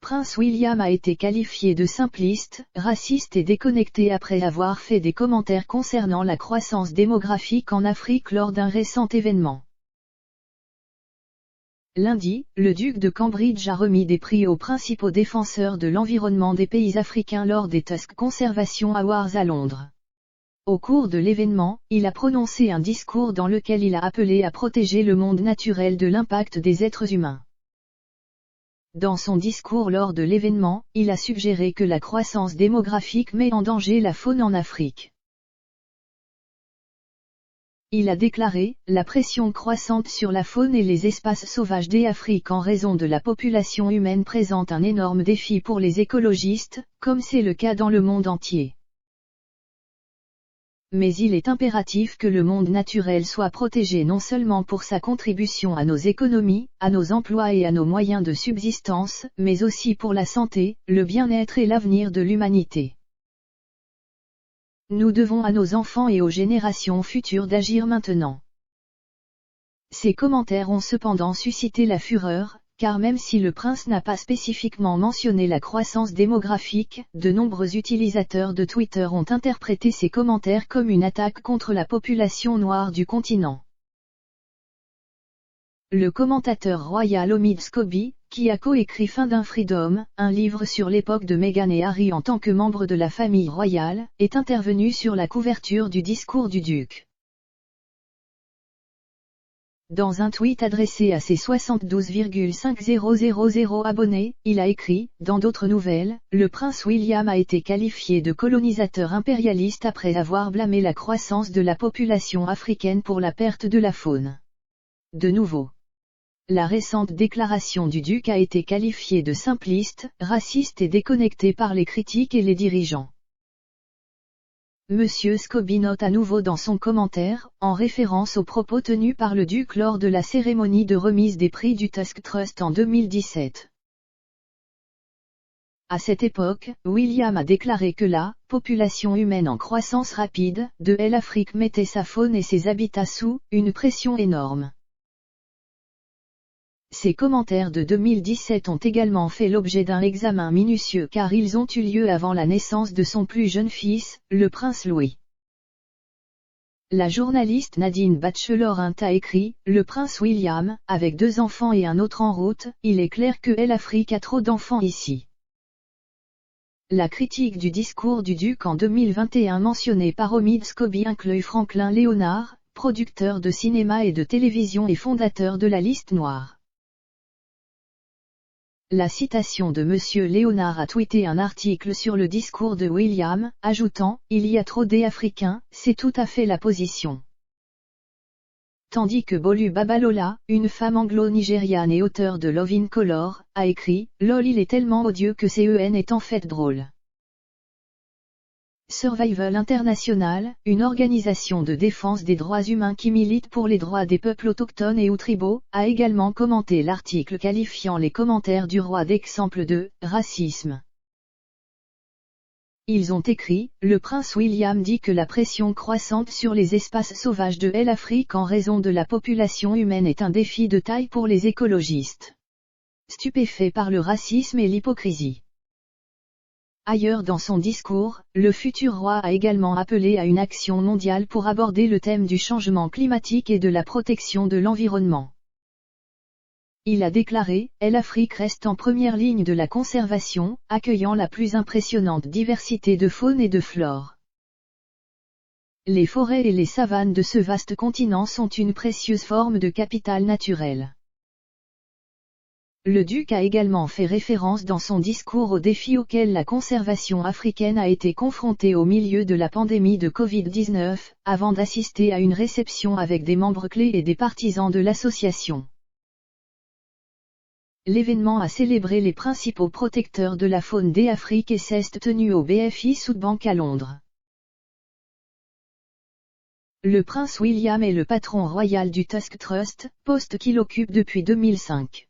Prince William a été qualifié de simpliste, raciste et déconnecté après avoir fait des commentaires concernant la croissance démographique en Afrique lors d'un récent événement. Lundi, le duc de Cambridge a remis des prix aux principaux défenseurs de l'environnement des pays africains lors des Tusk Conservation Awards à Londres. Au cours de l'événement, il a prononcé un discours dans lequel il a appelé à protéger le monde naturel de l'impact des êtres humains. Dans son discours lors de l'événement, il a suggéré que la croissance démographique met en danger la faune en Afrique. Il a déclaré « La pression croissante sur la faune et les espaces sauvages d'Afrique en raison de la population humaine présente un énorme défi pour les écologistes, comme c'est le cas dans le monde entier. Mais il est impératif que le monde naturel soit protégé non seulement pour sa contribution à nos économies, à nos emplois et à nos moyens de subsistance, mais aussi pour la santé, le bien-être et l'avenir de l'humanité. Nous devons à nos enfants et aux générations futures d'agir maintenant. » Ces commentaires ont cependant suscité la fureur, car même si le prince n'a pas spécifiquement mentionné la croissance démographique, de nombreux utilisateurs de Twitter ont interprété ces commentaires comme une attaque contre la population noire du continent. Le commentateur royal Omid Scobie, qui a coécrit Finding Freedom, un livre sur l'époque de Meghan et Harry en tant que membre de la famille royale, est intervenu sur la couverture du discours du duc. Dans un tweet adressé à ses 72,5000 abonnés, il a écrit « Dans d'autres nouvelles, le prince William a été qualifié de colonisateur impérialiste après avoir blâmé la croissance de la population africaine pour la perte de la faune. » De nouveau. La récente déclaration du duc a été qualifiée de simpliste, raciste et déconnectée par les critiques et les dirigeants. Monsieur Scobie note à nouveau dans son commentaire, en référence aux propos tenus par le duc lors de la cérémonie de remise des prix du Tusk Trust en 2017. À cette époque, William a déclaré que la population humaine en croissance rapide de l'Afrique mettait sa faune et ses habitats sous une pression énorme. Ces commentaires de 2017 ont également fait l'objet d'un examen minutieux car ils ont eu lieu avant la naissance de son plus jeune fils, le prince Louis. La journaliste Nadine Bachelor-Int a écrit « Le prince William, avec 2 enfants et un autre en route, il est clair que l'Afrique a trop d'enfants ici. » La critique du discours du duc en 2021 mentionnée par Omid Scobie inclut Franklin Léonard, producteur de cinéma et de télévision et fondateur de la Liste Noire. La citation de Monsieur Léonard a tweeté un article sur le discours de William, ajoutant « Il y a trop d'Africains, c'est tout à fait la position. » Tandis que Bolu Babalola, une femme anglo-nigériane et auteure de Love in Color, a écrit « Lol il est tellement odieux que CEN est en fait drôle. » Survival International, une organisation de défense des droits humains qui milite pour les droits des peuples autochtones et ou tribaux, a également commenté l'article qualifiant les commentaires du roi d'exemple de « racisme ». Ils ont écrit « Le prince William dit que la pression croissante sur les espaces sauvages de l'Afrique en raison de la population humaine est un défi de taille pour les écologistes. Stupéfaits par le racisme et l'hypocrisie. » Ailleurs dans son discours, le futur roi a également appelé à une action mondiale pour aborder le thème du changement climatique et de la protection de l'environnement. Il a déclaré « L'Afrique reste en première ligne de la conservation, accueillant la plus impressionnante diversité de faune et de flore. Les forêts et les savanes de ce vaste continent sont une précieuse forme de capital naturel. » Le duc a également fait référence dans son discours aux défis auxquels la conservation africaine a été confrontée au milieu de la pandémie de Covid-19, avant d'assister à une réception avec des membres clés et des partisans de l'association. L'événement a célébré les principaux protecteurs de la faune d'Afrique et s'est tenu au BFI Southbank à Londres. Le prince William est le patron royal du Tusk Trust, poste qu'il occupe depuis 2005.